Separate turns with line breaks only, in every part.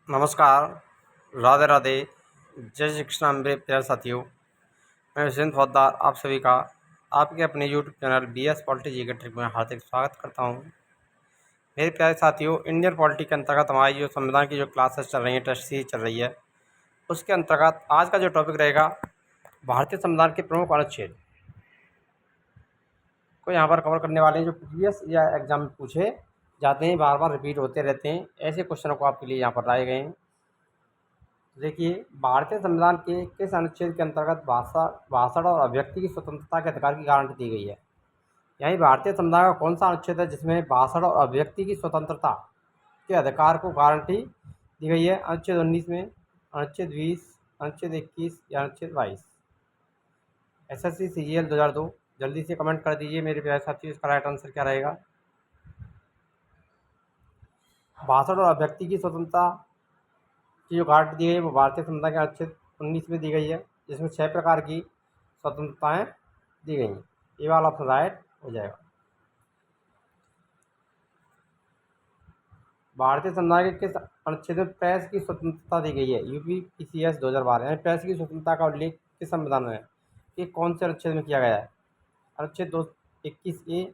नमस्कार, राधे राधे, जय श्री कृष्ण मेरे प्यारे साथियों। मैं विजेंद्र फौजदार आप सभी का आपके अपने यूट्यूब चैनल BS पॉलिटी जी के ट्रिक में हार्दिक स्वागत करता हूं। मेरे प्यारे साथियों, इंडियन पॉलिटी के अंतर्गत हमारी जो संविधान की जो क्लासेस चल रही हैं, टेस्ट सीरीज चल रही है, उसके अंतर्गत आज का जो टॉपिक रहेगा भारतीय संविधान के प्रमुख अनुच्छेद को यहाँ पर कवर करने वाले हैं, जो प्रीवियस या एग्जाम में पूछे जाते हैं, बार बार रिपीट होते रहते हैं। ऐसे क्वेश्चनों को आपके लिए यहाँ पर लाए गए हैं। देखिए, भारतीय संविधान के किस अनुच्छेद के अंतर्गत भाषण और अभिव्यक्ति की स्वतंत्रता के अधिकार की गारंटी दी गई है? यानी भारतीय संविधान का कौन सा अनुच्छेद है जिसमें भाषण और अभिव्यक्ति की स्वतंत्रता के अधिकार को गारंटी दी गई है? अनुच्छेद 19 में, अनुच्छेद 20, अनुच्छेद 21 या अनुच्छेद 22? SSC CGL 2002। जल्दी से कमेंट कर दीजिए मेरे प्यारे साथियों, इसका राइट आंसर क्या रहेगा? भाषण और अभिव्यक्ति की स्वतंत्रता की जो गारंटी दी गई है वो भारतीय संविधान के अनुच्छेद 19 में दी गई है, जिसमें 6 प्रकार की स्वतंत्रताएं दी गई हैं। ये वाला ऑप्शन राइट हो जाएगा। भारतीय संविधान के किस अनुच्छेद में प्रेस की स्वतंत्रता दी गई है? UPPCS 2012। यानी प्रेस की स्वतंत्रता का उल्लेख किस संविधान में है? ये कौन से अनुच्छेद में किया गया है? अनुच्छेद 221A,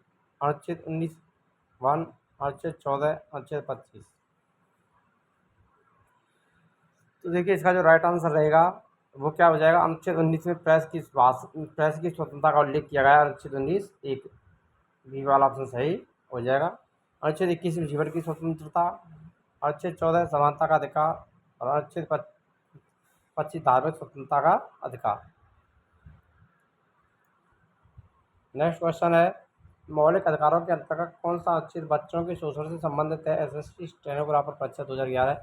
अनुच्छेद 19(1), अनुच्छेद 14, अनुच्छेद 25? तो देखिए, इसका जो राइट आंसर रहेगा वो क्या हो जाएगा? अनुच्छेद 19 में प्रेस की स्वतंत्रता का उल्लेख किया गया है। अनुच्छेद 19(1), बी वाला ऑप्शन सही हो जाएगा। अनुच्छेद 21 में जीवन की स्वतंत्रता, अनुच्छेद 14 समानता का अधिकार और अनुच्छेद 25 धार्मिक स्वतंत्रता का अधिकार। नेक्स्ट क्वेश्चन है, मौलिक अधिकारों के अंतर्गत कौन सा अनुच्छेद बच्चों के शोषण से संबंधित है? SSC स्टेनोग्राफर परीक्षा 2011।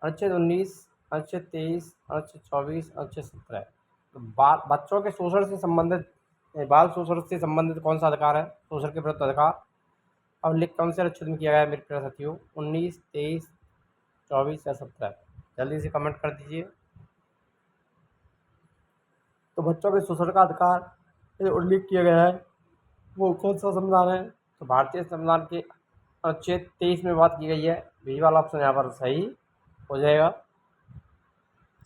अनुच्छेद 19, अनुच्छेद 23, अनुच्छेद 24, अनुच्छेद 17? तो बच्चों के शोषण से संबंधित, बाल शोषण से संबंधित कौन सा अधिकार है? शोषण के विरुद्ध अधिकार। अब लिख कौन से अनुच्छेद में किया गया है मेरे प्यारे साथियों? 19, 23, 24 या 17? जल्दी से कमेंट कर दीजिए। तो बच्चों के शोषण का अधिकार जो उल्लेख किया गया है वो कौन सा संविधान है? तो भारतीय संविधान के अनुच्छेद 23 में बात की गई है। बी वाला ऑप्शन यहाँ पर सही हो जाएगा,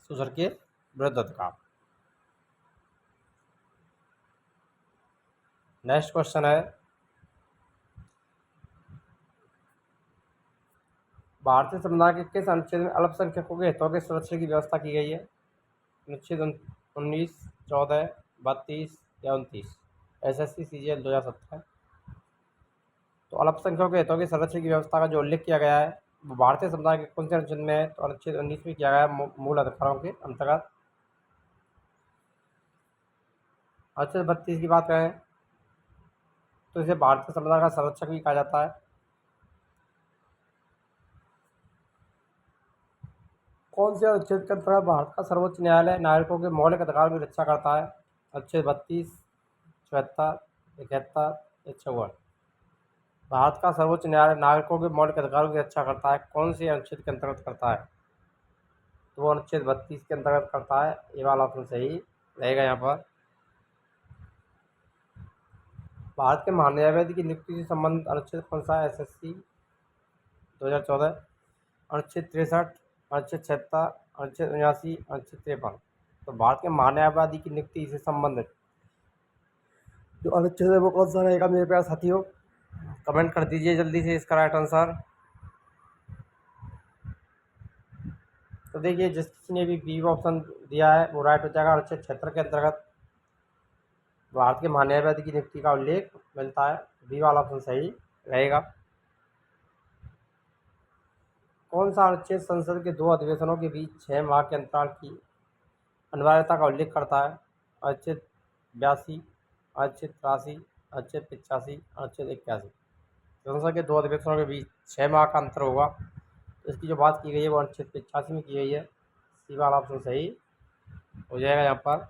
शोषण के विरुद्ध अधिकार। नेक्स्ट क्वेश्चन है, भारतीय संविधान के किस अनुच्छेद में अल्पसंख्यकों के हितों के सुरक्षा की व्यवस्था की गई है? अनुच्छेद 19, 14, 32 या 29? SSC CGL 2017। तो अल्पसंख्यकों के हितों के संरक्षण की व्यवस्था का जो उल्लेख किया गया है वो भारतीय संविधान के कौन से अनुच्छेद में है? तो अनुच्छेद 19 में किया गया है, मूल अधिकारों के अंतर्गत। अनुच्छेद 32 की बात करें तो इसे भारतीय संविधान का संरक्षक भी कहा जाता है। कौन से अनुच्छेद के अंतर्गत भारत का सर्वोच्च न्यायालय नागरिकों के मौलिक अधिकारों की रक्षा करता है? अनुच्छेद 32, 74, 71 या 54? भारत का सर्वोच्च न्यायालय नागरिकों के मौलिक अधिकारों की रक्षा करता है, कौन से अनुच्छेद के अंतर्गत करता है? तो वो अनुच्छेद 32 के अंतर्गत करता है। ये वाला ऑप्शन सही रहेगा यहाँ पर। भारत के महान्यायवादी की नियुक्ति से संबंधित अनुच्छेद कौन सा है? SSC 2014। अनुच्छेद 63, अनुच्छेद 76, अनुच्छेद 79, अनुच्छेद 53? तो भारत के महान्यायवादी की नियुक्ति से संबंधित जो अनुच्छेद है वो कौन सा रहेगा मेरे प्यारे साथियों? कमेंट कर दीजिए जल्दी से इसका राइट आंसर। तो देखिए, जिस किसी ने भी बी ऑप्शन दिया है वो राइट हो जाएगा। अनुच्छेद 76 के अंतर्गत भारत के महान्यायवादी की नियुक्ति का उल्लेख मिलता है। बी वाला ऑप्शन सही रहेगा। कौन सा अनुच्छेद संसद के 2 अधिवेशनों के बीच 6 माह के अंतराल की अनिवार्यता का उल्लेख करता है? अनुच्छेद 82, अनुच्छेद 83, अनुच्छेद 85, अनुच्छेद 81? संसद के 2 अधिवेशनों के बीच 6 माह का अंतर होगा, तो इसकी जो बात की गई है वो अनुच्छेद 85 में की गई है। सी वाला ऑप्शन सही हो जाएगा यहाँ पर।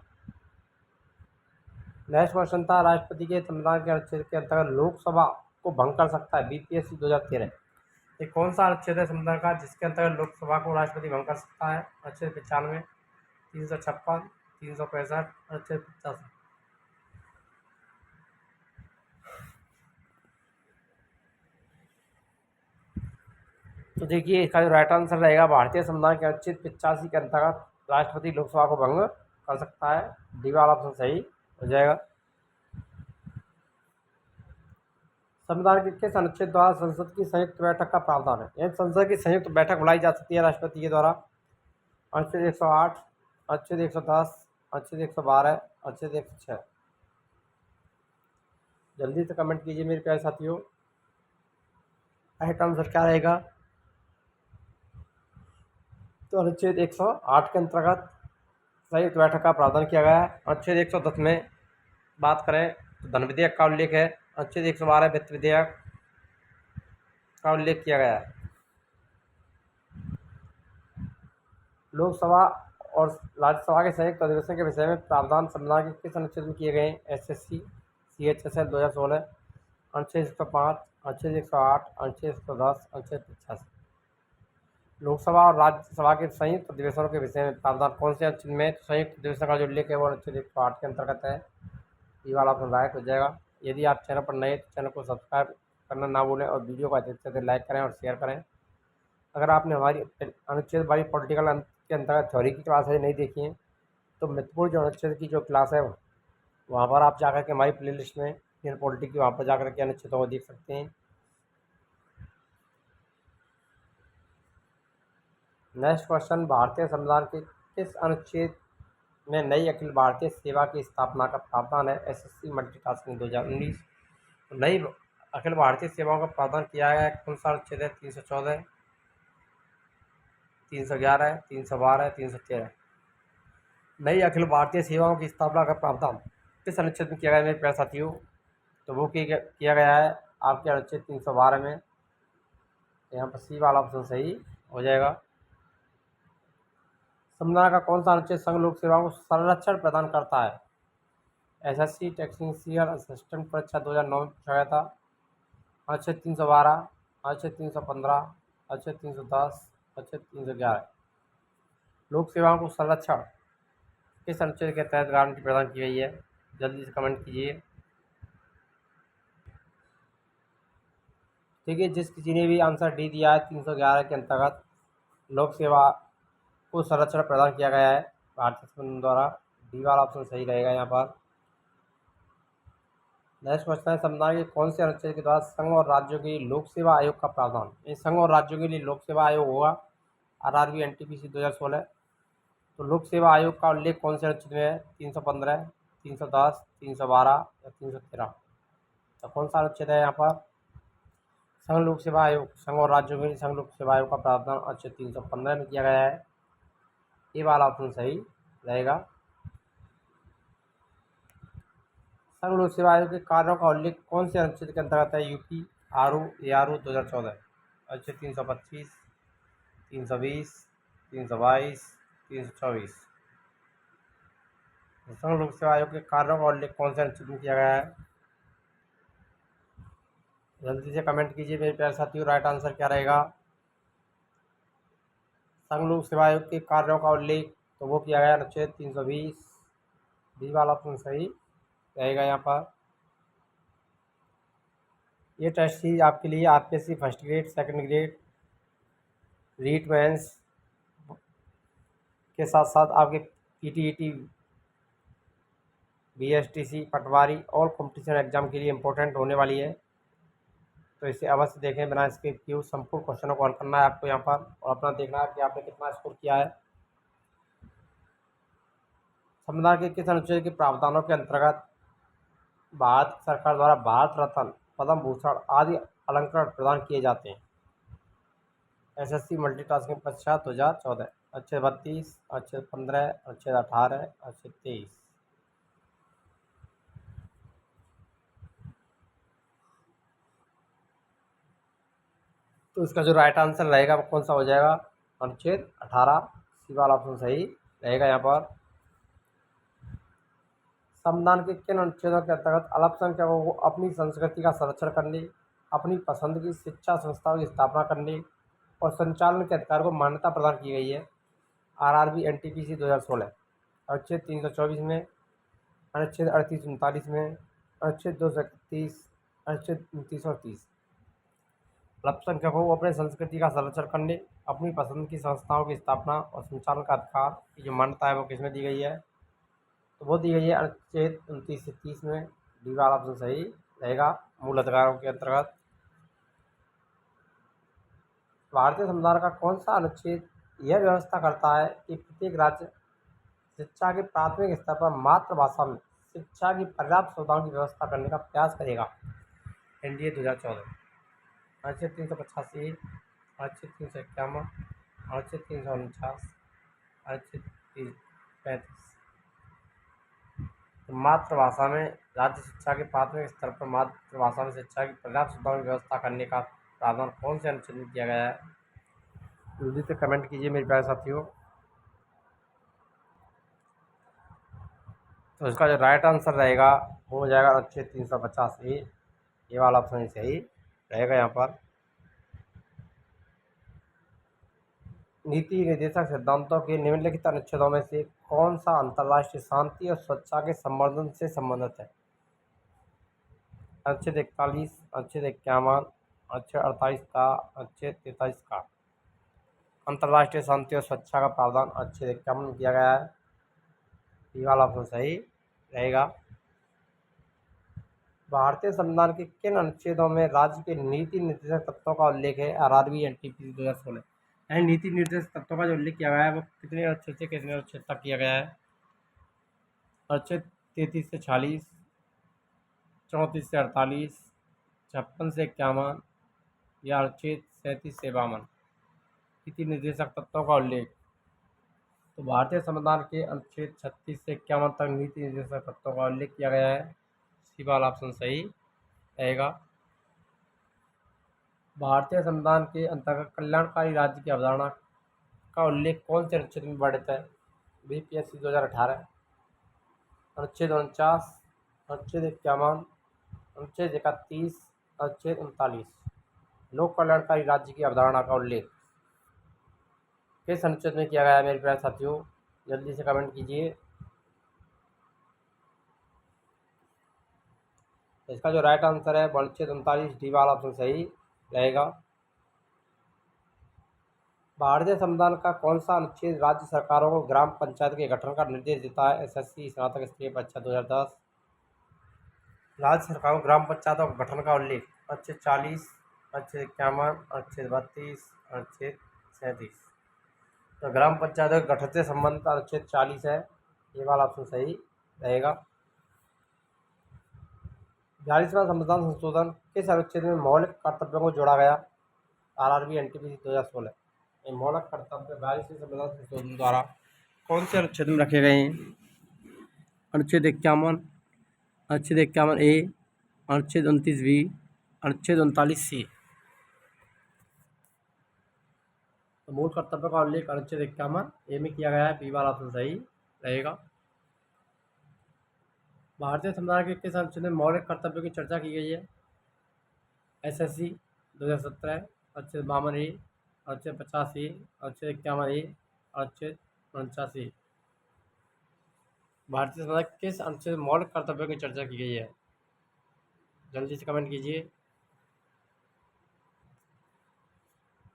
नेक्स्ट क्वेश्चन था, राष्ट्रपति के संविधान के अनुच्छेद के अंतर्गत लोकसभा को भंग कर सकता है? BPSC 2013। ये कौन सा अनुच्छेद है संविधान का जिसके अंतर्गत लोकसभा को राष्ट्रपति भंग कर सकता है? अनुच्छेद 95, 356, 365, अनुच्छेद 85? तो देखिए इसका जो राइट आंसर रहेगा, भारतीय संविधान के अनुच्छेद 85 के अंतर्गत राष्ट्रपति लोकसभा को भंग कर सकता है। डी वाला ऑप्शन सही हो जाएगा। संविधान के किस अनुच्छेद द्वारा संसद की संयुक्त बैठक का प्रावधान है? यह संसद की संयुक्त बैठक बुलाई जा सकती है राष्ट्रपति के द्वारा। अनुच्छेद 108, अनुच्छेद 110, अनुच्छेद 112, अनुच्छेद 106। जल्दी से कमेंट कीजिए मेरे प्यारे साथियों, राइट आंसर क्या रहेगा? तो अनुच्छेद 108 के अंतर्गत संयुक्त बैठक का प्रावधान किया गया है। अनुच्छेद 110 में बात करें तो धन विधेयक का उल्लेख है। अनुच्छेद 112 वित्त विधेयक का उल्लेख किया गया है। लोकसभा और राज्यसभा के संयुक्त अधिवेशन के विषय में प्रावधान संविधान के किस अनुच्छेद में किए गए हैं? SSC CHSL 2016, अनुच्छेद 105, अनुच्छेद 108, अनुच्छेद 110, अनुच्छेद 85। लोकसभा और राज्यसभा के संयुक्त अधिवेशनों के विषय में प्रावधान कौन से अनुच्छेद में? संयुक्त अधिवेशन का जो उल्लेख है वो अनुच्छेद 108 के अंतर्गत है। ये वाला ऑप्शन राइट हो जाएगा। यदि आप चैनल पर नए तो चैनल को सब्सक्राइब करना ना भूलें और वीडियो को अधिक से अधिक लाइक करें और शेयर करें। अगर आपने हमारी अनुच्छेद वाली पॉलिटिकल के अंतर्गत थ्योरी की क्लासेज नहीं देखी हैं तो महत्वपूर्ण जो अनुच्छेद की जो क्लास है वहाँ पर आप जाकर के हमारी प्लेलिस्ट में इंडियन पॉलिटी की वहाँ पर जाकर के अनुच्छेदों को देख सकते हैं। नेक्स्ट क्वेश्चन, भारतीय संविधान के किस अनुच्छेद में नई अखिल भारतीय सेवा की स्थापना का प्रावधान है? SSC multitasking 2019। तो नई अखिल भारतीय सेवाओं का प्रावधान किया गया है। कौन सा अनुच्छेद है? 314, 311, 312, 313। नई अखिल भारतीय सेवाओं की स्थापना का प्रावधान किस अनुच्छेद में किया गया है मेरे प्यारे साथियों? तो वो किया गया है आपके अनुच्छेद 312 में। यहाँ पर सी वाला ऑप्शन सही हो जाएगा। संविधान का कौन सा अनुच्छेद संघ लोक सेवाओं को संरक्षण प्रदान करता है? SSC टेक्निशियन असिस्टेंट परीक्षा 2009 में पूछा गया था। अनुच्छेद 312, अनुच्छेद 315, अनुच्छेद 310, अनुच्छेद 311। लोक सेवाओं को संरक्षण किस अनुच्छेद के तहत गारंटी प्रदान की गई है? जल्दी से कमेंट कीजिए। ठीक है, जिस किसी ने भी आंसर डी दिया है 311 के अंतर्गत लोक सेवा को संरक्षण प्रदान किया गया है भारतीय संविधान द्वारा। डी वाला ऑप्शन सही रहेगा यहाँ पर। नेक्स्ट क्वेश्चन है, संविधान के कौन से अनुच्छेद के द्वारा संघ और राज्यों के लिए लोक सेवा आयोग का प्रावधान? ये संघ और राज्यों के लिए लोक सेवा आयोग होगा। RRB NTPC 2016। तो लोक सेवा आयोग का उल्लेख कौन से अनुच्छेद में है? 315, 310, 312 या 313। तो कौन सा अनुच्छेद है यहाँ पर? संघ लोक सेवा आयोग, संघ और राज्यों के लिए संघ लोक सेवा आयोग का प्रावधान अनुच्छेद 315 में किया गया है। ये वाला ऑप्शन सही रहेगा। संघ लोक सेवा आयोग के कार्यों का उल्लेख कौन से अनुच्छेद के अंतर्गत है? UP ARU 2014। अनुच्छेद 325, 320, 322, 324। संघ लोक सेवा आयोग के कार्यों का उल्लेख कौन से अनुच्छेद में किया गया है? जल्दी से कमेंट कीजिए मेरे प्यारे साथियों, राइट आंसर क्या रहेगा? संघ लोक सेवा आयोग के कार्यों का उल्लेख तो वो किया गया अनुच्छेद 320। बी वाला ऑप्शन सही रहेगा यहाँ पर। ये टेस्ट सीरीज आपके लिए RPSC first grade, second grade, REET mains के साथ साथ आपके PTET, BSTC, पटवारी और कंपटीशन एग्जाम के लिए इम्पोर्टेंट होने वाली है। तो इसे अवश्य देखें बिना इसके क्यों। संपूर्ण क्वेश्चनों को हल करना है आपको यहाँ पर और अपना देखना है कि आपने कितना स्कोर किया है। संविधान के किस अनुच्छेद के प्रावधानों के अंतर्गत भारत सरकार द्वारा भारत रत्न, पद्म भूषण आदि अलंकरण प्रदान किए जाते हैं? SSC मल्टीटास्किंग परीक्षा 2014। अनुच्छेद 32, अनुच्छेद 15, अनुच्छेद 18, अनुच्छेद 23। तो इसका जो राइट आंसर रहेगा वो कौन सा हो जाएगा? अनुच्छेद 18। सी वाला ऑप्शन सही रहेगा यहाँ पर। संविधान के किन अनुच्छेदों के अंतर्गत अल्पसंख्यकों को अपनी संस्कृति का संरक्षण करने, अपनी पसंद की शिक्षा संस्थाओं की स्थापना करने और संचालन के अधिकार को मान्यता प्रदान की गई है? RRB NTPC 2016। अनुच्छेद 324 में, अनुच्छेद 38-39 में, अनुच्छेद 231, अनुच्छेद 29 और 30। अल्पसंख्यकों को अपने संस्कृति का संरक्षण करने, अपनी पसंद की संस्थाओं की स्थापना और संचालन का अधिकार की जो मान्यता है वो किसमें दी गई है? तो वो दी गई है अनुच्छेद 29 से 30 में। डी वाला ऑप्शन सही रहेगा, मूल अधिकारों के अंतर्गत। भारतीय संविधान का कौन सा अनुच्छेद यह व्यवस्था करता है कि प्रत्येक राज्य शिक्षा के प्राथमिक स्तर पर मातृभाषा में शिक्षा की पर्याप्त सुविधाओं की व्यवस्था करने का प्रयास करेगा? एनडीए 2014। अनुच्छेद 385, अनुच्छेद 351, अनुच्छेद 349, अनुच्छेद 335। तो मातृभाषा में राज्य शिक्षा के प्राथमिक स्तर पर मातृभाषा में शिक्षा की पर्याप्त सुविधाओं की व्यवस्था करने का प्रावधान कौन से अनुच्छेद में किया गया है? जल्दी से कमेंट कीजिए मेरे प्यारे साथियों। तो इसका जो राइट आंसर रहेगा वो हो जाएगा अनुच्छेद 350 ए। ये वाला ऑप्शन ही सही रहेगा यहाँ पर। नीति निर्देशक सिद्धांतों के निम्नलिखित अनुच्छेदों में से कौन सा अंतर्राष्ट्रीय शांति और सुरक्षा के संवर्धन से संबंधित है? अनुच्छेद 41, अनुच्छेद 51, अनुच्छेद 48 का, अनुच्छेद 43 का। अंतर्राष्ट्रीय शांति और सुरक्षा का प्रावधान अनुच्छेद 51 में किया गया है। ये वाला ऑप्शन सही रहेगा। भारतीय संविधान के किन अनुच्छेदों में राज्य के नीति निर्देशक तत्वों का उल्लेख है? RRB NTPC 2016। यानी नीति निर्देशक तत्वों का जो उल्लेख किया गया है वो कितने अनुच्छेद से कितने अनुच्छेद तक किया गया है? अनुच्छेद 33 से 46, 34 से 48, 56 से 51 या अनुच्छेद 37 से 52। नीति निर्देशक तत्वों का उल्लेख, तो भारतीय संविधान के अनुच्छेद 36 से 51 तक नीति निर्देशक तत्वों का उल्लेख किया गया है। सी वाला ऑप्शन सही रहेगा। भारतीय संविधान के अंतर्गत कल्याणकारी राज्य की अवधारणा का उल्लेख कौन से अनुच्छेद में वर्णित है? बीपीएससी 2018। अनुच्छेद 49, अनुच्छेद 51, अनुच्छेद 31, अनुच्छेद 39। लोक कल्याणकारी राज्य की अवधारणा का उल्लेख किस अनुच्छेद में किया गया है मेरे प्यारे साथियों? जल्दी से कमेंट कीजिए। इसका जो राइट आंसर है अनुच्छेद 39, डी वाला ऑप्शन सही रहेगा। भारतीय संविधान का कौन सा अनुच्छेद राज्य सरकारों को ग्राम पंचायत के गठन का निर्देश देता है? एसएससी स्नातक स्तरीय परीक्षा 2010। राज्य सरकारों ग्राम पंचायतों के गठन का उल्लेख अनुच्छेद 40, अनुच्छेद 51, अनुच्छेद 32, अनुच्छेद 37। तो ग्राम पंचायतों के गठन से संबंधित अनुच्छेद 40 है। ये वाला ऑप्शन सही रहेगा। 42वां संविधान संशोधन किस अनुच्छेद में मौलिक कर्तव्यों को जोड़ा गया? RRB NTPC 2016। ये मौलिक कर्तव्य 42वें संविधान संशोधन द्वारा कौन से अनुच्छेद में रखे गए हैं? अनुच्छेद 51, अनुच्छेद 51 ए, अनुच्छेद 29 बी, अनुच्छेद 39 सी। तो मूल कर्तव्य का उल्लेख अनुच्छेद 51 ए में किया गया है। बी वाला ऑप्शन सही रहेगा। भारतीय संविधान के किस अनुच्छेद में मौलिक कर्तव्यों की चर्चा की गई है? एसएससी 2017, अनुच्छेद 52 ए, अनुच्छेद 50 ए, अनुच्छेद 51 ए, अनुच्छेद 49 ए। भारतीय संविधान के किस अनुच्छेद में मौलिक कर्तव्यों की चर्चा की गई है? जल्दी से कमेंट कीजिए।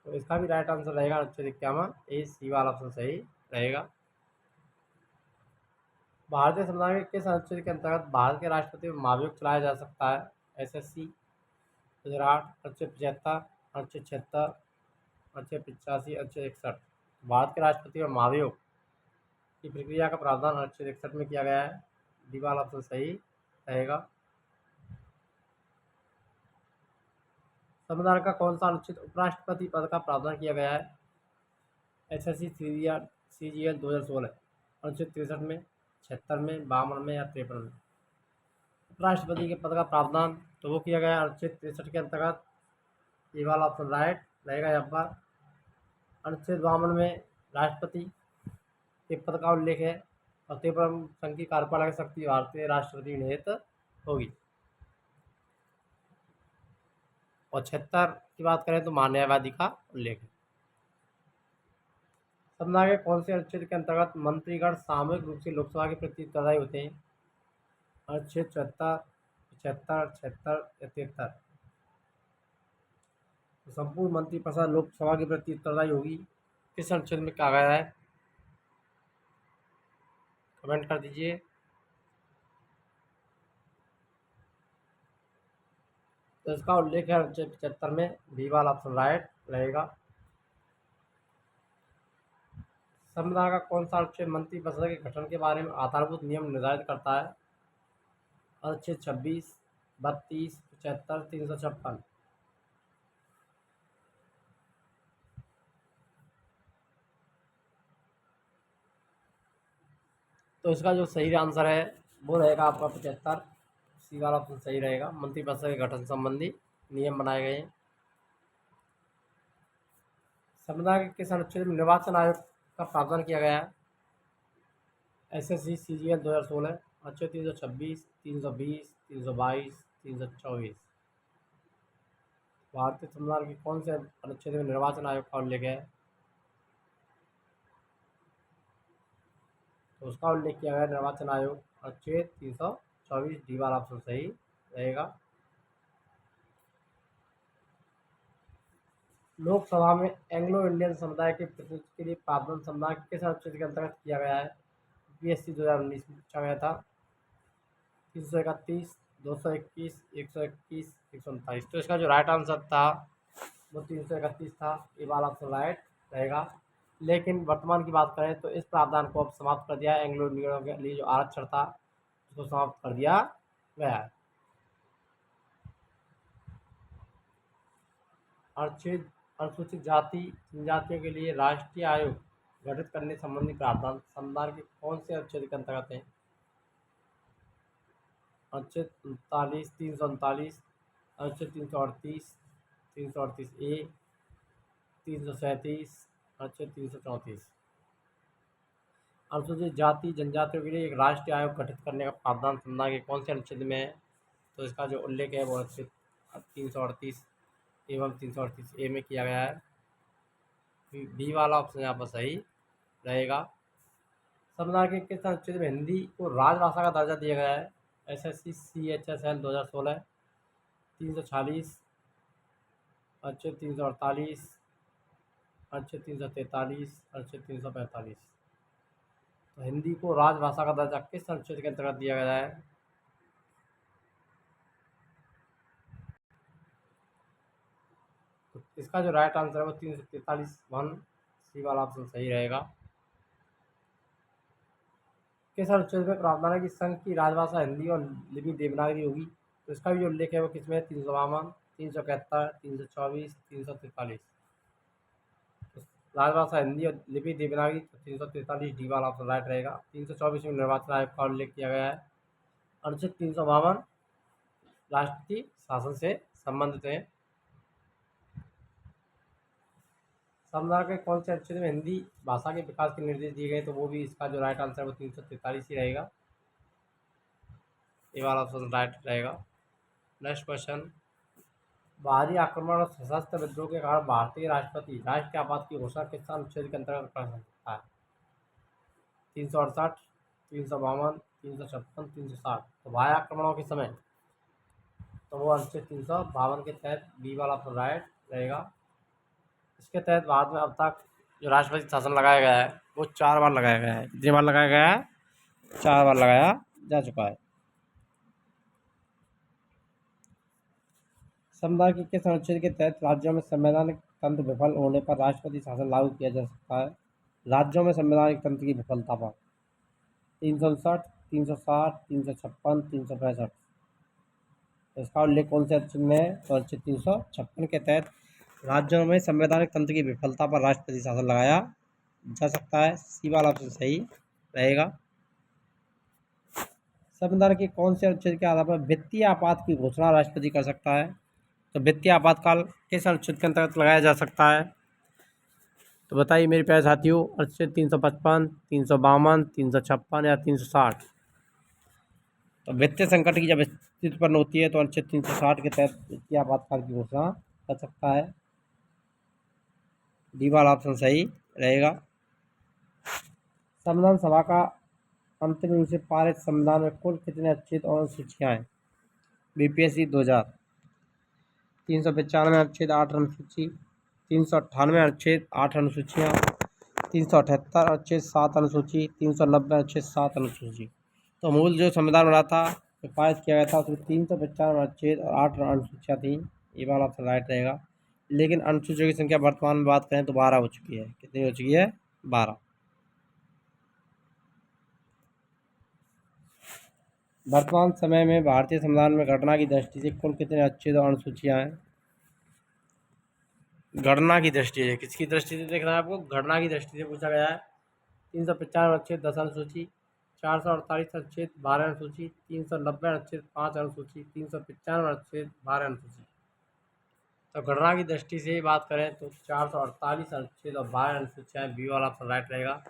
तो इसका भी राइट आंसर रहेगा अनुच्छेद 51 ए। सी वाला ऑप्शन सही रहेगा। भारतीय संविधान के किस अनुच्छेद के अंतर्गत भारत के राष्ट्रपति में महाभियोग चलाया जा सकता है? एसएससी 2008, अनुच्छेद 75, अनुच्छेद 76, अनुच्छेद 85, अनुच्छेद 61। भारत के राष्ट्रपति में महाभियोग की प्रक्रिया का प्रावधान अनुच्छेद 61 में किया गया है। डी वाला ऑप्शन सही रहेगा। संविधान का कौन सा अनुच्छेद उपराष्ट्रपति पद का प्रावधान किया गया है? SSC CGL 2016। अनुच्छेद 63 में, 76 में, 52 में या 53 में। उपराष्ट्रपति के पद का प्रावधान तो वो किया गया अनुच्छेद 63 के अंतर्गत। ये वाला ऑप्शन राइट रहेगा यहाँ पर। अनुच्छेद 52 में राष्ट्रपति के पद का उल्लेख है और 53 संघ की कार्यपालक शक्ति भारतीय राष्ट्रपति निहित होगी। और 76 की बात करें तो न्यायवादी का उल्लेख है। संविधान के कौन से अनुच्छेद के अंतर्गत मंत्रीगण सामूहिक रूप से लोकसभा के प्रति उत्तरदायी होते हैं? अनुच्छेद 74, 75, 76 या 73। तो संपूर्ण मंत्रिपरिषद लोकसभा के प्रति उत्तरदायी होगी। किस अनुच्छेद में कहा गया है? कमेंट कर दीजिए। तो इसका उल्लेख है अनुच्छेद 75 में। बी वाला ऑप्शन राइट रहेगा। संविधान का कौन सा अनुच्छेद मंत्रिपरिषद के गठन के बारे में आधारभूत नियम निर्धारित करता है? अनुच्छेद 26, 32, 75, 356। तो इसका जो सही आंसर है वो रहेगा आपका 75। सी वाला ऑप्शन सही रहेगा। मंत्रिपरिषद के गठन संबंधी नियम बनाए गए हैं। संविधान के किस अनुच्छेद में निर्वाचन आयोग का प्रावधान किया गया है? SSC CGL 2016। अनुच्छेद 326, 320, 322, 324। भारतीय संविधान के कौन से अनुच्छेद में निर्वाचन आयोग का उल्लेख है? तो उसका उल्लेख किया गया निर्वाचन आयोग अनुच्छेद 324। डी वाला ऑप्शन सही रहेगा। लोकसभा में एंग्लो इंडियन समुदाय के प्रतिनिधित्व के लिए प्रावधान संविधान के किस अनुच्छेद के अंतर्गत किया गया है? PSC 2019 में पूछा गया था। 331, 221, 121, 139। तो इसका जो राइट आंसर था वो 331 था। ये वाला ऑप्शन राइट रहेगा। लेकिन वर्तमान की बात करें तो इस प्रावधान को अब समाप्त कर दिया है। एंग्लो इंडियनों के लिए जो आरक्षण था उसको समाप्त कर दिया गया है। अनुसूचित जाति जनजातियों के लिए राष्ट्रीय आयोग गठित करने संबंधी प्रावधान संविधान के कौन से अनुच्छेद के अंतर्गत है? अनुच्छेद 39, 339, अनुच्छेद 338, 338A, 337, अनुच्छेद 334। अनुसूचित जाति जनजातियों के लिए एक राष्ट्रीय आयोग गठित करने का प्रावधान संविधान के कौन से अनुच्छेद में है? तो इसका जो उल्लेख है वो अनुच्छेद 338 एवं 338A में किया गया है। बी वाला ऑप्शन यहाँ पर सही रहेगा। संविधान के किस अनुच्छेद में हिंदी को राजभाषा का दर्जा दिया गया है? SSC CHSL 2016। 346, अनुच्छेद 348, अनुच्छेद 343, अनुच्छेद 345। तो हिंदी को राजभाषा का दर्जा किस अनुच्छेद के अंतर्गत दिया गया है? तो इसका जो राइट आंसर है वो 343(1). सी वाला ऑप्शन सही रहेगा। किस अनुच्छेद में प्रावधान है कि संघ की राजभाषा हिंदी और लिपि देवनागरी होगी? तो इसका भी जो उल्लेख है वो किसमें? 352, 371, 324, 343। राजभाषा हिंदी और लिपि देवनागरी। 343 डी वाला ऑप्शन राइट रहेगा। 324 में निर्वाचन आयोग का उल्लेख किया गया है। अनुच्छेद 352 राष्ट्रीय शासन से संबंधित है। संविधान के कौन से अनुच्छेद में हिंदी भाषा के विकास के निर्देश दिए गए? तो वो भी इसका जो राइट आंसर है वो 343 ही रहेगा। ये वाला ऑप्शन राइट रहेगा। Next question. बाहरी आक्रमण और सशस्त्र विद्रोह के कारण भारतीय राष्ट्रपति राष्ट्रीय आपात की घोषणा किस अनुच्छेद के अंतर्गत कर सकता है? 368, 352, 356, 360। तो बाह्य आक्रमणों के समय तो वो अनुच्छेद 352 के तहत बी वाला ऑप्शन राइट रहेगा। इसके तहत भारत में अब तक जो राष्ट्रपति शासन लगाया गया है वो 4 बार लगाया गया है। कितनी बार लगाया गया है? 4 बार लगाया जा चुका है। संविधान के किस अनुच्छेद के तहत राज्यों में संवैधानिक तंत्र विफल होने पर राष्ट्रपति शासन लागू किया जा सकता है? राज्यों में संवैधानिक तंत्र की विफलता पर 359, 360, 356, 365। इसका उल्लेख कौन से अनुच्छेद में है? तो अनुच्छेद 356 के तहत राज्यों में संवैधानिक तंत्र की विफलता पर राष्ट्रपति शासन लगाया जा सकता है। सी वाला ऑप्शन सही रहेगा। संविधान के कौन से अनुच्छेद के आधार पर वित्तीय आपात की घोषणा राष्ट्रपति कर सकता है? तो वित्तीय आपातकाल किस अनुच्छेद के अंतर्गत लगाया जा सकता है? तो बताइए मेरे प्यारे साथियों। अनुच्छेद 355, 352, 356 या 360। तो वित्तीय संकट की जब स्थिति उत्पन्न होती है तो अनुच्छेद 360 के तहत वित्तीय आपातकाल की घोषणा कर सकता है। डी वाला ऑप्शन सही रहेगा। संविधान सभा का अंतिम रूप से पारित संविधान में कुल कितने अनुच्छेद और अनुसूचियां हैं? BPSC 2000। 395 अनुच्छेद 8 अनुसूची, 398 अनुच्छेद 8 अनुसूचियाँ, 378 अनुच्छेद 7 अनुसूची, 390 अनुच्छेद 7 अनुसूची। तो मूल जो संविधान बना था, जो पारित किया गया था, उसमें 395 अनुच्छेद और 8 अनुसूचियाँ थीं। ये वाला ऑप्शन राइट रहेगा। लेकिन अनुसूचियों की संख्या वर्तमान में बात करें तो 12 हो चुकी है। कितनी हो चुकी है? 12। वर्तमान समय में भारतीय संविधान में गणना की दृष्टि से कुल कितने अनुच्छेद और अनुसूचियाँ हैं? गणना की दृष्टि से, किसकी दृष्टि से देखना है आपको? गणना की दृष्टि से पूछा गया है। 395 अनुच्छेद 10 अनुसूची, 448 अनुच्छेद 12 अनुसूची, 390 अनुच्छेद 5 अनुसूची, 395 अनुच्छेद 12 अनुसूची। तो गणना की दृष्टि से बात करें तो 448 अनुच्छेद और 12 अनुसूचियाँ, बी वाला ऑप्शन राइट रहेगा।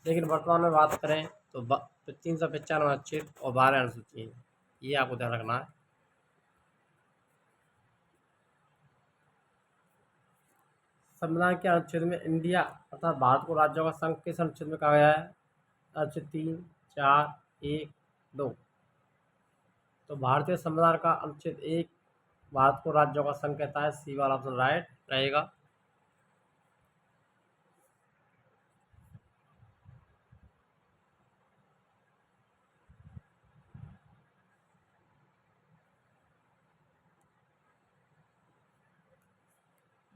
लेकिन वर्तमान में बात करें तो 395 अनुच्छेद और 12 अनुसूची है। ये आपको ध्यान रखना है। संविधान के अनुच्छेद में इंडिया अर्थात भारत को राज्यों का संघ किस अनुच्छेद में कहा गया है? अनुच्छेद 3, 4, 1, 2। तो भारतीय संविधान का अनुच्छेद 1 भारत को राज्यों का संघ कहता है। सी वाला ऑप्शन राइट रहेगा।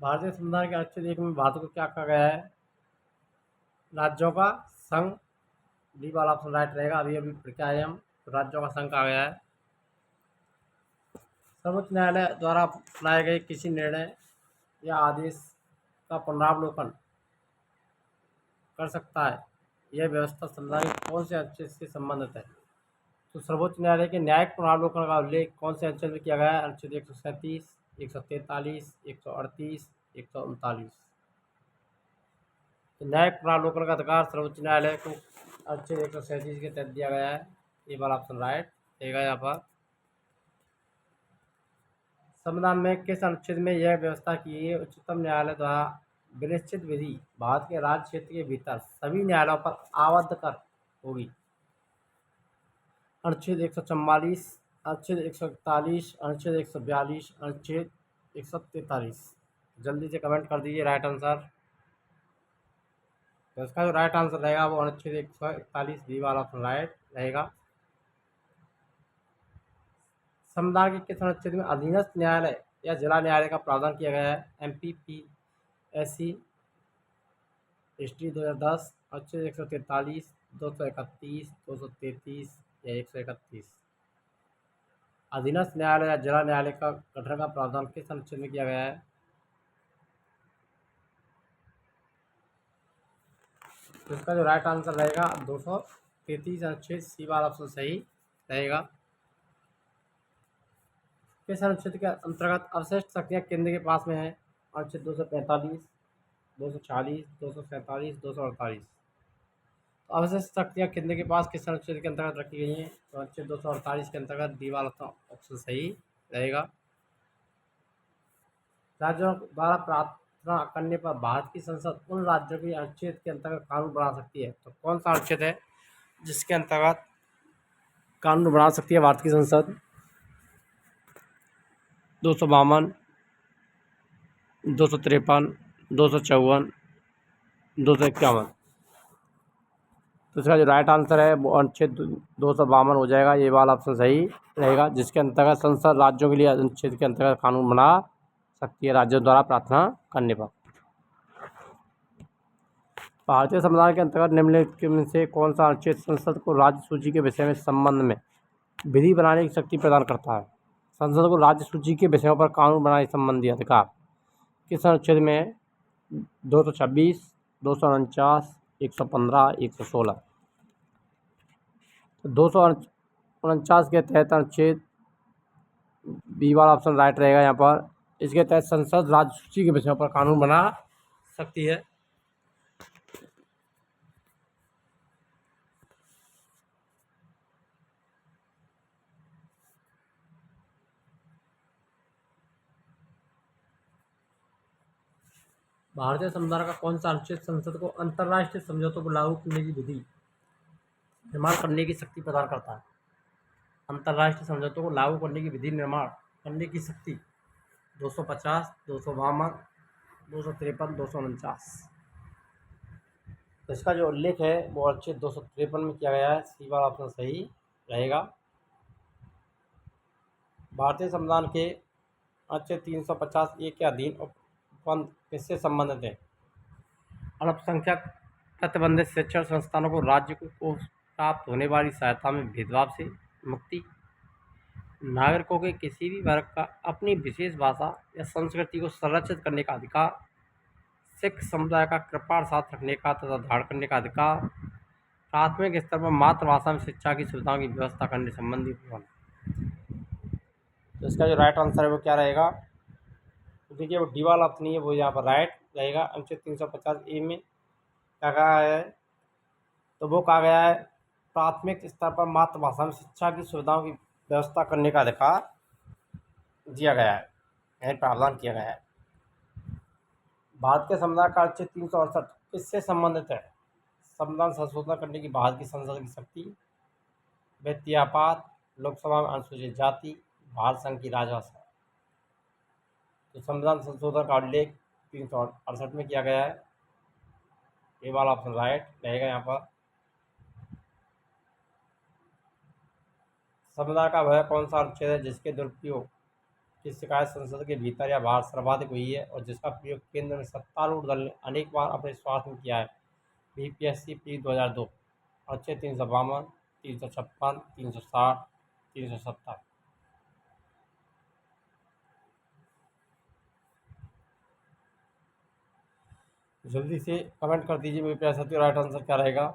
भारतीय संविधान के अनुच्छेद 1 में भारत को क्या कहा गया है? राज्यों का संघ। डी वाला ऑप्शन राइट रहेगा। अभी पढ़ के आए हम, तो राज्यों का संघ कहा गया है। सर्वोच्च न्यायालय द्वारा अपनाए गए किसी निर्णय या आदेश का पुनरावलोकन कर सकता है, यह व्यवस्था संविधान के कौन से अनुच्छेद से संबंधित है? तो सर्वोच्च न्यायालय के न्यायिक पुनरावलोकन का उल्लेख कौन से अनुच्छेद में किया गया है? अनुच्छेद 137, 143, 138, 139। तो न्यायिक पुनरावलोकन का अधिकार सर्वोच्च न्यायालय को अनुच्छेद 137 के तहत दिया गया है। ये वाला ऑप्शन राइट रहेगा। यहाँ पर संविधान में किस अनुच्छेद में यह व्यवस्था की है? उच्चतम न्यायालय द्वारा विनिश्चित विधि भारत के राज्य क्षेत्र के भीतर सभी न्यायालयों पर आबद्ध कर होगी। अनुच्छेद 144, अनुच्छेद 141, अनुच्छेद 142, अनुच्छेद 143। जल्दी से कमेंट कर दीजिए राइट आंसर। तो इसका जो राइट आंसर रहेगा वो अनुच्छेद 141 बी वाला ऑप्शन राइट रहेगा। संविधान के किस अनुच्छेद में अधीनस्थ न्यायालय या जिला न्यायालय का प्रावधान किया गया है? MPPSC हिस्ट्री 2010, अनुच्छेद 143, 231, 233 या 131। अधीनस्थ न्यायालय या जिला न्यायालय का गठन का प्रावधान किस अनुच्छेद में किया गया है? तो इसका जो राइट आंसर रहेगा 233 अनुच्छेद, सी वाला ऑप्शन सही रहेगा। किस अनुच्छेद के अंतर्गत अवशिष्ट शक्तियाँ केंद्र के पास में है? अनुच्छेद 245, 240, 247, 248। तो अवशिष्ट शक्तियाँ केंद्र के पास किस अनुच्छेद के अंतर्गत रखी गई हैं? तो अनुच्छेद 248 के अंतर्गत डी वाला ऑप्शन सही रहेगा। राज्यों द्वारा प्रार्थना करने पर भारत की संसद उन राज्यों के अनुच्छेद के अंतर्गत कानून बना सकती है। तो कौन सा अनुच्छेद है जिसके अंतर्गत कानून बना सकती है भारत की संसद? 252, 253, 254, 251। तो इसका जो राइट आंसर है वो अनुच्छेद 252 हो जाएगा। ये वाला ऑप्शन सही रहेगा, जिसके अंतर्गत संसद राज्यों के लिए अनुच्छेद के अंतर्गत कानून बना सकती है राज्यों द्वारा प्रार्थना करने पर। भारतीय संविधान के अंतर्गत निम्नलिखित में से कौन सा अनुच्छेद संसद को राज्य सूची के विषय में संबंध में विधि बनाने की शक्ति प्रदान करता है? संसद को राज्य सूची के विषयों पर कानून बनाने संबंधी अधिकार किस अनुच्छेद में है? 226, 249, 115, 116। 249 के तहत अनुच्छेद बी वाला ऑप्शन राइट रहेगा यहाँ पर। इसके तहत संसद राज्य सूची के विषयों पर कानून बना सकती है। भारतीय संविधान का कौन सा अनुच्छेद संसद को अंतर्राष्ट्रीय समझौतों को लागू करने की विधि निर्माण करने की शक्ति प्रदान करता है? अंतर्राष्ट्रीय समझौतों को लागू करने की विधि निर्माण करने की शक्ति 250, 252, 253, 249। तो इसका जो उल्लेख है वो अनुच्छेद 253 में किया गया है। सी वाला ऑप्शन सही रहेगा। भारतीय संविधान के अनुच्छेद 350 ए के अधीन उपबंध किससे संबंधित है? अल्पसंख्यक प्रतिबंधित शिक्षण संस्थानों को राज्य को प्राप्त होने वाली सहायता में भेदभाव से मुक्ति, नागरिकों के किसी भी वर्ग का अपनी विशेष भाषा या संस्कृति को संरक्षित करने का अधिकार, सिख समुदाय का कृपाण साथ रखने का तथा धारण करने का अधिकार, प्राथमिक स्तर पर मातृभाषा में शिक्षा की सुविधाओं की व्यवस्था करने संबंधी उपबंध। तो इसका जो राइट आंसर है वो क्या रहेगा? तो देखिए वो डी वाला ऑप्शन नहीं है, वो यहाँ पर राइट रहेगा। अनुच्छेद 350 ए में क्या कहा है? तो वो कहा गया है प्राथमिक स्तर पर मातृभाषा में शिक्षा की सुविधाओं की व्यवस्था करने का अधिकार दिया गया है, यानी प्रावधान किया गया है। भारत के संविधान का अनुच्छेद 368 किससे संबंधित है? संविधान संशोधन करने की भारत की संसद की शक्ति, वित्तीय आपात, लोकसभा में अनुसूचित जाति, भारत संघ की राजभाषा। तो संविधान संशोधन का उल्लेख 368 में किया गया है। ये वाला ऑप्शन राइट रहेगा यहाँ पर। संविधान का वह कौन सा अनुच्छेद है जिसके दुरुपयोग की शिकायत संसद के भीतर या बाहर सर्वाधिक हुई है और जिसका प्रयोग केंद्र में सत्तारूढ़ दल ने अनेक बार अपने स्वार्थ में किया है? बीपीएससी पी 2002, अनुच्छेद 352, 356, 360, 370। जल्दी से कमेंट कर दीजिए मेरे प्यारे साथियों, राइट आंसर क्या रहेगा?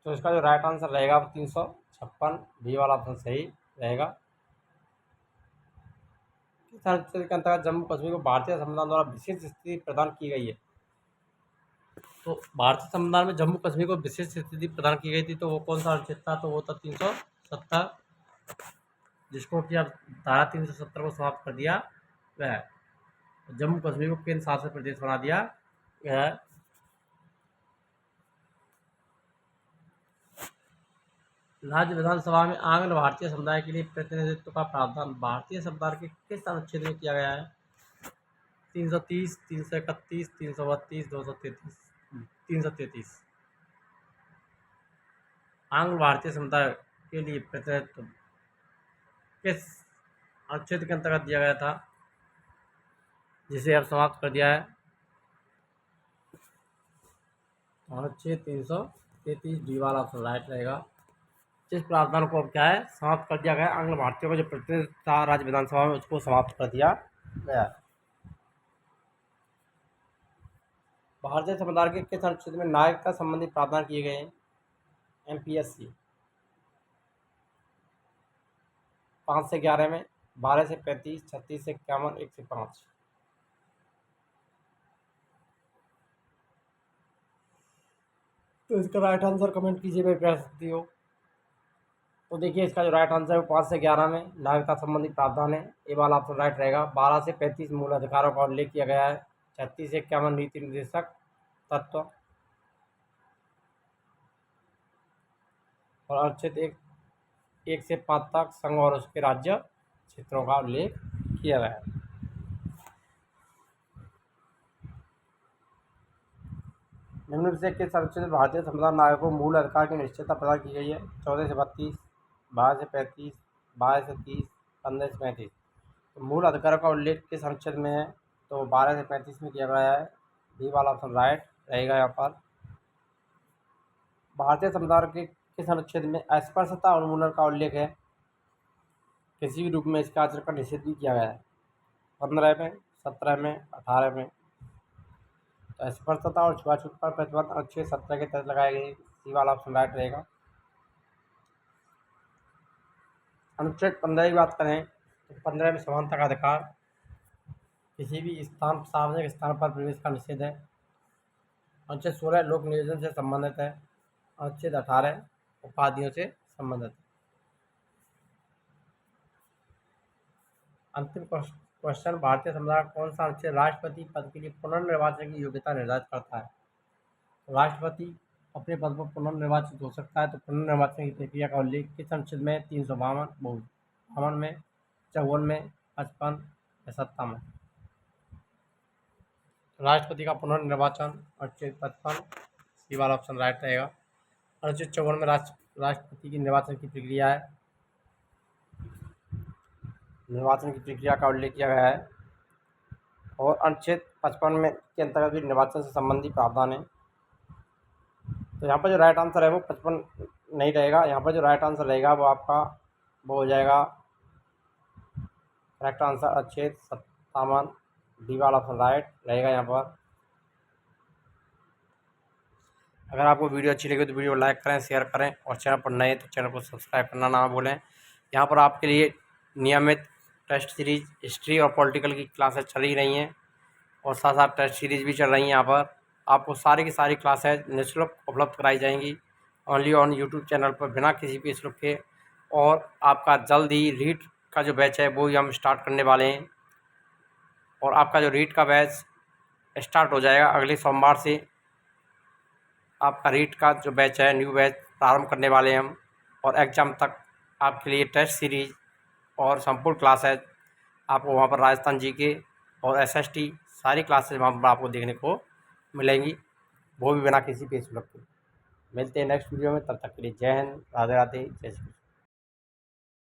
तो इसका जो राइट आंसर रहेगा वो 356, बी वाला ऑप्शन सही रहेगा। किस अनुच्छेद के अंतर्गत जम्मू कश्मीर को भारतीय संविधान द्वारा विशेष स्थिति प्रदान की गई है? तो भारतीय संविधान में जम्मू कश्मीर को विशेष स्थिति प्रदान की गई थी, तो वो कौन सा अनुच्छेद था? तो वो था 370, जिसको कि अब धारा 370 को समाप्त कर दिया गया है। जम्मू कश्मीर को केंद्र शासित प्रदेश बना दिया गया है। राज्य विधानसभा में आंग्ल भारतीय समुदाय के लिए प्रतिनिधित्व का प्रावधान भारतीय संविधान के किस अनुच्छेद में किया गया है? 330, 331, 332, 233, 333। आंग्ल भारतीय समुदाय के लिए प्रतिनिधित्व किस अनुच्छेद के अंतर्गत दिया गया था, जिसे अब समाप्त कर दिया है? अनुच्छेद 333 डी वाला ऑप्शन राइट रहेगा। जिस प्रावधान को अब क्या है समाप्त कर दिया गया, आंग्ल भारतीयों का जो प्रतिनिधित्व था राज्य विधानसभा में उसको समाप्त कर दिया गया। भारतीय संविधान के किस अनुच्छेद में नागरिकता संबंधी प्रावधान किए गए हैं? एमपीएससी 5 से 11 में, 12 से 35, 36 से 51, 1 से 5। तो इसका राइट आंसर कमेंट कीजिए मेरे प्यारे साथियों। तो देखिए इसका जो राइट आंसर है वो 5 से 11 में नागरिकता संबंधी प्रावधान है। ये वाला ऑप्शन राइट रहेगा। 12 से 35 मूल अधिकारों का उल्लेख किया गया है। 36 से 51 नीति निर्देशक तत्व और अनुच्छेद 1 से 5 तक संघ और उसके राज्य क्षेत्रों का उल्लेख किया गया है। निम्न से किस अनुच्छेद में भारतीय संविधान नागरिकों को मूल अधिकार की निश्चितता प्रदान की गई है? 14 से 32, 12 से 35, 12 से 30, 15 से 35। तो मूल अधिकारों का उल्लेख किस अनुच्छेद में है? तो 12 से 35 में किया गया है। डी वाला ऑप्शन राइट रहेगा यहाँ पर। भारतीय संविधान के किस अनुच्छेद में अस्पृश्यता उन्मूलन का उल्लेख है? किसी भी रूप में इसका आचरण का निषेध भी किया गया है। 15 में, 17 में, 18 में। तो अस्पृश्यता और छुआछूत पर प्रतिबंध अनुच्छेद 17 के तहत लगाए गए। सी वाला ऑप्शन राइट रहेगा। अनुच्छेद 15 की बात करें तो 15 में समानता का अधिकार, किसी भी स्थान सार्वजनिक स्थान पर प्रवेश का निषेध है। अनुच्छेद 16 लोक नियोजन से संबंधित है। अनुच्छेद 18 उपाधियों से संबंधित है। अंतिम क्वेश्चन, भारतीय संविधान कौन सा अनुच्छेद राष्ट्रपति पद के लिए पुनर्निर्वाचन की योग्यता निर्धारित करता है? राष्ट्रपति अपने पद पर पुनर्निर्वाचित हो सकता है। तो पुनर्निर्वाचन की प्रक्रिया का उल्लेख किस अनुच्छेद में 352 52 में, 54 में, 55 या 57 में? राष्ट्रपति का पुनर्निर्वाचन अनुच्छेद 55, सी वाला ऑप्शन राइट रहेगा। अनुच्छेद 54 में राष्ट्रपति की निर्वाचन की प्रक्रिया है, निर्वाचन की प्रक्रिया का उल्लेख किया गया है। और अनुच्छेद 55 में के अंतर्गत भी निर्वाचन से संबंधित प्रावधान है। तो यहाँ पर जो राइट आंसर है वो 55 नहीं रहेगा। यहाँ पर जो राइट आंसर रहेगा वो आपका वो हो जाएगा करेक्ट आंसर अनुच्छेद 57, डी वाला ऑप्शन राइट रहेगा यहाँ पर। अगर आपको वीडियो अच्छी लगी तो वीडियो को लाइक करें, शेयर करें और चैनल पर नए तो चैनल को सब्सक्राइब करना ना भूलें। यहाँ पर आपके लिए नियमित टेस्ट सीरीज हिस्ट्री और पॉलिटिकल की क्लासेस चल ही रही हैं और साथ साथ टेस्ट सीरीज भी चल रही हैं। यहाँ पर आपको सारी की सारी क्लासेज निःशुल्क उपलब्ध कराई जाएंगी ओनली ऑन यूट्यूब चैनल पर बिना किसी भी शुल्क के। और आपका जल्द ही रीट का जो बैच है वो ही हम स्टार्ट करने वाले हैं और आपका जो रीट का बैच स्टार्ट हो जाएगा अगले सोमवार से। आपका रीट का जो बैच है न्यू बैच प्रारंभ करने वाले हैं हम और एग्ज़ाम तक आपके लिए टेस्ट सीरीज और संपूर्ण क्लासेज आपको वहाँ पर राजस्थान जीके और एसएसटी सारी क्लासेज वहाँ पर आपको देखने को मिलेंगी, वो भी बिना किसी फीस शुल्क के। मिलते हैं नेक्स्ट वीडियो में, तब तक के लिए जय हिंद, राधे राधे, जय श्री कृष्ण।